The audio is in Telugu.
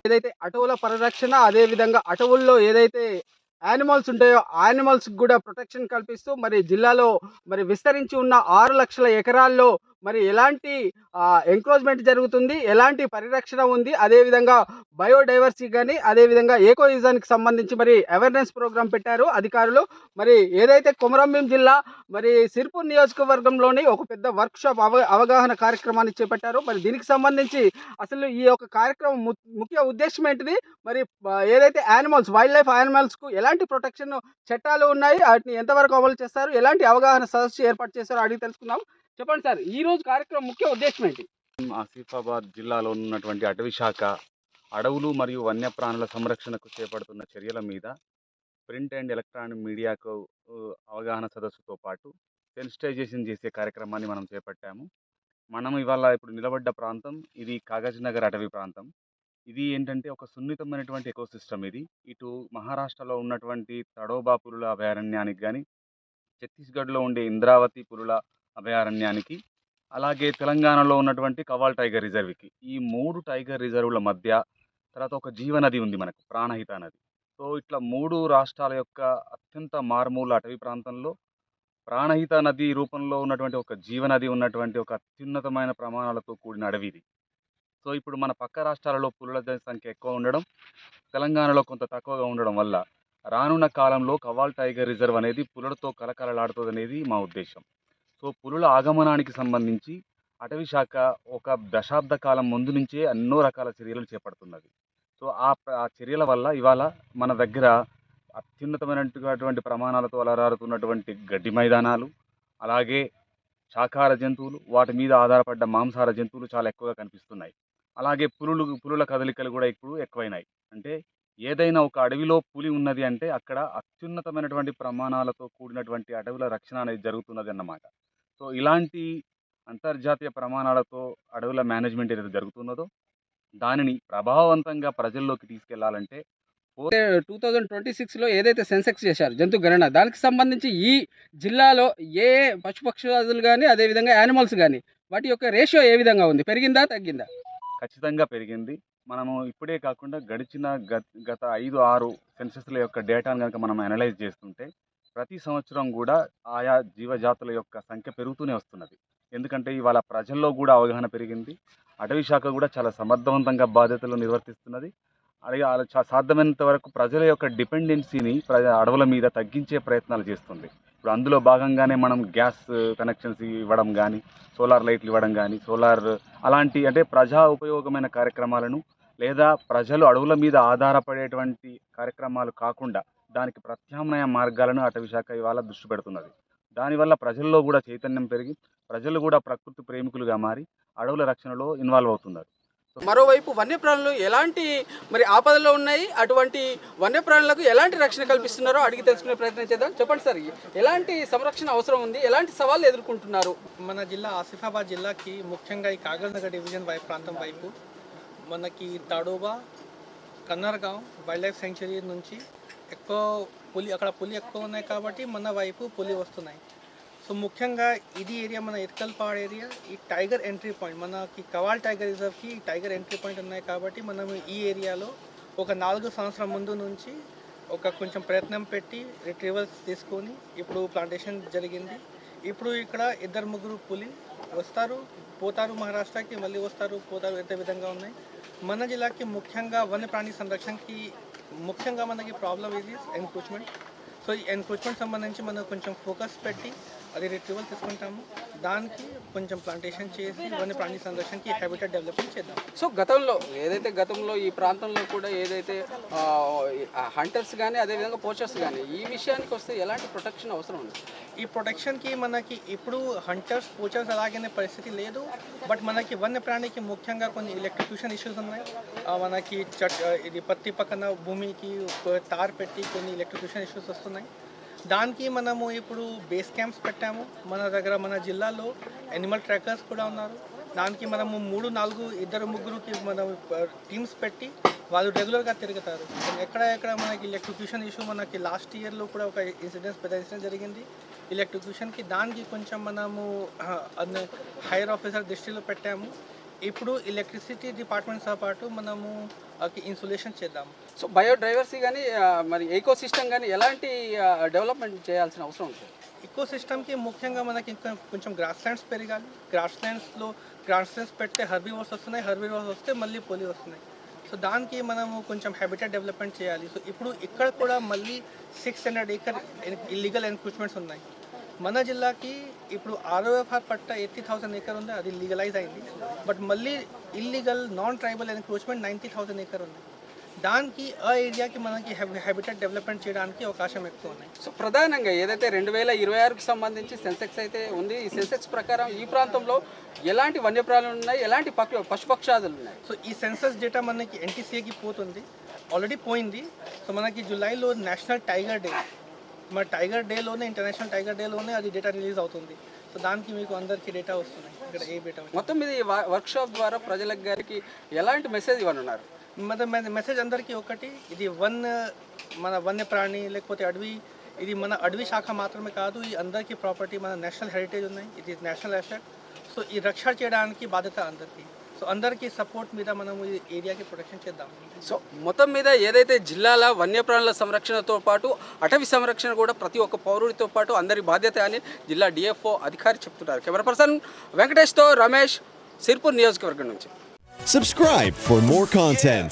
ఏదైతే అటవుల పరిరక్షణ, అదే విధంగా అటవుల్లో ఏదైతే యానిమల్స్ ఉంటాయో, యానిమల్స్‌కి గూడా ప్రొటెక్షన్ కల్పిస్తూ మరి జిల్లాలో మరి విస్తరించి ఉన్న 6,00,000 ఎకరాల్లో మరి ఎలాంటి ఎంక్రోచ్‌మెంట్ జరుగుతుంది, ఎలాంటి పరిరక్షణ ఉంది, అదే విధంగా బయోడైవర్సిటీ గాని, అదే విధంగా ఎకోయిజానికి సంబంధించి మరి అవేర్‌నెస్ ప్రోగ్రామ్ పెట్టారు అధికారులు. మరి ఏదైతే కొమరంభీం జిల్లా మరి సిర్పూర్ నియోజకవర్గంలోని ఒక పెద్ద వర్క్‌షాప్ అవగాహన కార్యక్రమాన్ని చేపట్టారు. మరి దీనికి సంబంధించి అసలు ఈ యొక్క కార్యక్రమం ముఖ్య ఉద్దేశ్యం ఏంటిది? మరి ఏదైతే యానిమల్స్ వైల్డ్ లైఫ్ యానిమల్స్‌కు ఎలాంటి ప్రొటెక్షన్ చట్టాలు ఉన్నాయి? ఆటిని ఎంతవరకు అమలు చేస్తారు? ఎలాంటి అవగాహన సదస్సు ఏర్పాటు చేశారో అడిగి తెలుసుకుందాం. చెప్పండి సార్. ఈ రోజు కార్యక్రమం ముఖ్య ఉద్దేశ్యం ఏంటి? ఆసిఫాబాద్ జిల్లాలో ఉన్నటువంటి అటవీ శాఖ అడవులు మరియు వన్యప్రాణుల సంరక్షణకు చేపడుతున్న చర్యల మీద ప్రింట్ అండ్ ఎలక్ట్రానిక్ మీడియాకు అవగాహన సదస్సుతో పాటు సెన్సిటైజేషన్ చేసే కార్యక్రమాన్ని మనం చేపట్టాము. మనం ఇవాళ ఇప్పుడు నిలబడ్డ ప్రాంతం ఇది కాగజ్ నగర్ అటవీ ప్రాంతం. ఇది ఏంటంటే ఒక సున్నితమైనటువంటి ఎకోసిస్టమ్ ఇది. ఇటు మహారాష్ట్రలో ఉన్నటువంటి తడోబా పులుల అభయారణ్యానికి గాని, ఛత్తీస్‌గఢ్‌లో ఉండే ఇంద్రావతి పులుల అభయారణ్యానికి, అలాగే తెలంగాణలో ఉన్నటువంటి కవాల్ టైగర్ రిజర్వ్‌కి. ఈ 3 టైగర్ రిజర్వ్‌ల మధ్య తర్వాత ఒక జీవనది ఉంది మనకు ప్రాణహిత నది. సో, ఇట్లా 3 రాష్ట్రాల యొక్క అత్యంత మారుమూల అటవీ ప్రాంతంలో ప్రాణహిత నది రూపంలో ఉన్నటువంటి ఒక జీవనది ఉన్నటువంటి ఒక అత్యున్నతమైన ప్రమాణాలతో కూడిన అడవి ఇది. సో, ఇప్పుడు మన పక్క రాష్ట్రాలలో పులుల సంఖ్య ఎక్కువ ఉండడం, తెలంగాణలో కొంత తక్కువగా ఉండడం వల్ల రానున్న కాలంలో కవాల్ టైగర్ రిజర్వ్ అనేది పులులతో కలకలలాడుతుందనేది మా ఉద్దేశం. సో, పులుల ఆగమనానికి సంబంధించి అటవీ శాఖ ఒక దశాబ్ద కాలం ముందు నుంచే ఎన్నో రకాల చర్యలు చేపడుతున్నది. సో, ఆ చర్యల వల్ల ఇవాళ మన దగ్గర అత్యున్నతమైనటువంటి ప్రమాణాలతో అలరారుతున్నటువంటి గడ్డి మైదానాలు, అలాగే శాకాహార జంతువులు, వాటి మీద ఆధారపడ్డ మాంసాహార జంతువులు చాలా ఎక్కువగా కనిపిస్తున్నాయి. అలాగే పులుల కదలికలు కూడా ఇప్పుడు ఎక్కువైనాయి. అంటే ఏదైనా ఒక అడవిలో పులి ఉన్నది అంటే అక్కడ అత్యున్నతమైనటువంటి ప్రమాణాలతో కూడినటువంటి అడవుల రక్షణ అనేది జరుగుతున్నది అన్నమాట. సో, ఇలాంటి అంతర్జాతీయ ప్రమాణాలతో అడవుల మేనేజ్మెంట్ ఏదైతే జరుగుతున్నదో దానిని ప్రభావవంతంగా ప్రజల్లోకి తీసుకెళ్లాలంటే 2026లో ఏదైతే సెన్సెక్స్ చేశారు జంతు గణన, దానికి సంబంధించి ఈ జిల్లాలో ఏ పశుపక్షాదులు గాని, అదే విధంగా యానిమల్స్ గాని వాటి యొక్క రేషియో ఏ విధంగా ఉంది? పెరిగిందా? తగ్గిందా? ఖచ్చితంగా పెరిగింది. మనము ఇప్పుడే కాకుండా గడిచిన గత 5, 6 సెన్సస్‌ల యొక్క డేటాను గనక మనం అనలైజ్ చేస్తుంటే, ప్రతి సంవత్సరం గూడా ఆయా జీవజాతుల యొక్క సంఖ్య పెరుగుతూనే వస్తున్నది. ఎందుకంటే ఇవాళ ప్రజల్లో గూడా అవగాహన పెరిగింది. అటవీ శాఖ గూడా చాలా సమర్థవంతంగా బాధ్యతలు నిర్వర్తిస్తున్నది. అలాగే సాధ్యమైనంత వరకు ప్రజల యొక్క డిపెండెన్సీని అడవుల మీద తగ్గించే ప్రయత్నాలు చేస్తుంది. ఇప్పుడు అందులో భాగంగానే మనం గ్యాస్ కనెక్షన్స్ ఇవ్వడం గానీ, సోలార్ లైట్లు ఇవ్వడం గానీ, అలాంటి అంటే ప్రజా ఉపయోగమైన కార్యక్రమాలను లేదా ప్రజలు అడవుల మీద ఆధారపడేటువంటి కార్యక్రమాలు కాకుండా దానికి ప్రత్యామ్నాయ మార్గాలను అటవీ శాఖ ఇవాళ దృష్టి పెడుతున్నది. దానివల్ల ప్రజల్లో కూడా చైతన్యం పెరిగి ప్రజలు కూడా ప్రకృతి ప్రేమికులుగా మారి అడవుల రక్షణలో ఇన్వాల్వ్ అవుతున్నారు. మరోవైపు వన్యప్రాణులు ఎలాంటి మరి ఆపదలో ఉన్నాయి? అటువంటి వన్యప్రాణులకు ఎలాంటి రక్షణ కల్పిస్తున్నారో అడిగి తెలుసుకునే ప్రయత్నం చేద్దాం. చెప్పండి సార్, ఎలాంటి సంరక్షణ అవసరం ఉంది? ఎలాంటి సవాళ్ళు ఎదుర్కొంటున్నారు? మన జిల్లా ఆసిఫాబాద్ జిల్లాకి ముఖ్యంగా ఈ కాగజ్ నగర్ డివిజన్ ప్రాంతం వైపు మనకి తడోబా, కన్నర్గాం వైల్డ్ లైఫ్ సెంచరీ నుంచి ఎక్కువ అక్కడ పులి ఎక్కువ ఉన్నాయి కాబట్టి మన వైపు పులి వస్తున్నాయి. సో ముఖ్యంగా ఇది ఏరియా మన ఇర్కల్పాడ్ ఏరియా, ఈ టైగర్ ఎంట్రీ పాయింట్ మనకి కవాల్ టైగర్ రిజర్వ్కి టైగర్ ఎంట్రీ పాయింట్ ఉన్నాయి కాబట్టి మనం ఈ ఏరియాలో ఒక 4 సంవత్సరం ముందు నుంచి కొంచెం ప్రయత్నం పెట్టి రిట్రీవల్స్ తీసుకొని ఇప్పుడు ప్లాంటేషన్ జరిగింది. ఇప్పుడు ఇక్కడ 2-3 పులి వస్తారు, పోతారు, మహారాష్ట్రకి మళ్ళీ వస్తారు, పోతారు, ఎంత విధంగా ఉన్నాయి. మన జిల్లాకి ముఖ్యంగా వన్యప్రాణి సంరక్షణకి ముఖ్యంగా మనకి ప్రాబ్లం ఇది ఎన్క్రోచ్మెంట్. సో ఈ ఎన్క్రోచ్మెంట్ సంబంధించి మనం కొంచెం ఫోకస్ పెట్టి అది రిట్రీవల్ తీసుకుంటాము. దానికి కొంచెం ప్లాంటేషన్ చేసి వన్యప్రాణి సంరక్షణకి హ్యాబిటేట్ డెవలప్మెంట్ చేద్దాం. సో గతంలో ఈ ప్రాంతంలో కూడా ఏదైతే హంటర్స్ కానీ, అదేవిధంగా పోచర్స్ కానీ, ఈ విషయానికి వస్తే ఎలాంటి ప్రొటెక్షన్ అవసరం ఉంది? ఈ ప్రొటెక్షన్కి మనకి ఇప్పుడు హంటర్స్ పోచర్స్ అలాగనే పరిస్థితి లేదు. బట్ మనకి వన్యప్రాణికి ముఖ్యంగా కొన్ని ఎలక్ట్రిక్యూషన్ ఇష్యూస్ ఉన్నాయి. మనకి ఇది పత్తి పక్కన భూమికి తార్ పెట్టి కొన్ని ఎలక్ట్రిక్యూషన్ ఇష్యూస్ వస్తున్నాయి. దానికి మనము ఇప్పుడు బేస్ క్యాంప్స్ పెట్టాము. మన దగ్గర మన జిల్లాలో యానిమల్ ట్రాకర్స్ కూడా ఉన్నారు. దానికి మనము 3-4 2-3కి మనం టీమ్స్ పెట్టి వాళ్ళు రెగ్యులర్గా తిరుగుతారు. ఎక్కడ మనకి ఎలక్ట్రిక్యూషన్ ఇష్యూ మనకి లాస్ట్ ఇయర్లో కూడా ఒక పెద్ద ఇన్సిడెంట్ జరిగింది ఎలక్ట్రిక్యూషన్కి. దానికి కొంచెం మనము హైయర్ ఆఫీసర్ దృష్టిలో పెట్టాము. ఇప్పుడు ఎలక్ట్రిసిటీ డిపార్ట్మెంట్తో పాటు మనము ఇన్సులేషన్ చేద్దాం. సో బయోడైవర్సిటీ కానీ మరి ఎకో సిస్టమ్ కానీ ఎలాంటి డెవలప్మెంట్ చేయాల్సిన అవసరం ఉంటుంది? ఈకో సిస్టమ్కి ముఖ్యంగా మనకి ఇంకా కొంచెం గ్రాస్ ల్యాండ్స్ పెరగాలి. గ్రాస్ ల్యాండ్స్ పెడితే హెర్బివోర్స్ వస్తున్నాయి, హెర్బివోర్స్ వస్తే మళ్ళీ పోలి వస్తున్నాయి. సో దానికి మనము కొంచెం హ్యాబిటేట్ డెవలప్మెంట్ చేయాలి. సో ఇప్పుడు ఇక్కడ కూడా మళ్ళీ 600 ఏకర్ ఇల్లీగల్ ఎన్క్రోచ్మెంట్స్ ఉన్నాయి. మన జిల్లాకి ఇప్పుడు ROFR పట్ట 80,000 ఏకర్ ఉంది, అది లీగలైజ్ అయింది. బట్ మళ్ళీ illegal non tribal encroachment 90,000 acre ఉంది. దానికి ఆ ఏరియాకి మనకి హ్యాబిటేట్ డెవలప్మెంట్ చేయడానికి అవకాశం ఎక్కువ ఉన్నాయి. సో ప్రధానంగా ఏదైతే 2026కి సంబంధించి సెన్సెక్స్ అయితే ఉంది, ఈ సెన్సెక్స్ ప్రకారం ఈ ప్రాంతంలో ఎలాంటి వన్యప్రాణులు ఉన్నాయి, ఎలాంటి పశుపక్షాదులు ఉన్నాయి? సో ఈ సెన్సస్ డేటా మనకి NTCAకి పోతుంది, ఆల్రెడీ పోయింది. సో మనకి జూలైలో నేషనల్ టైగర్ డే, మన టైగర్ డేలోనే, ఇంటర్నేషనల్ టైగర్ డేలోనే అది డేటా రిలీజ్ అవుతుంది. సో దానికి మీకు అందరికీ డేటా వస్తున్నాయి. ఇక్కడ ఏ డేటా మొత్తం మీద ఈ వర్క్షాప్ ద్వారా ప్రజలకు గారికి ఎలాంటి మెసేజ్ ఇవ్వనున్నారు? మెసేజ్ అందరికీ ఒకటి, ఇది మన వన్యప్రాణి లేకపోతే అడవి, ఇది మన అడవి శాఖ మాత్రమే కాదు, ఈ అందరికీ ప్రాపర్టీ, మన నేషనల్ హెరిటేజ్ ఉన్నాయి, ఇది నేషనల్ అసెట్. సో ఈ రక్షణ చేయడానికి బాధ్యత అందరికీ. సో అందరికీ సపోర్ట్ మీద మనము ఈ ఏరియాకి ప్రొటెక్షన్ చేద్దాం. సో మొత్తం మీద ఏదైతే జిల్లాల వన్యప్రాణుల సంరక్షణతో పాటు అటవీ సంరక్షణ కూడా ప్రతి ఒక్క పౌరుడితో పాటు అందరి బాధ్యత అని జిల్లా DFO అధికారి చెప్తున్నారు. కెమెరా పర్సన్ వెంకటేష్తో రమేష్, సిర్పూర్ నియోజకవర్గం నుంచి. Subscribe for more content.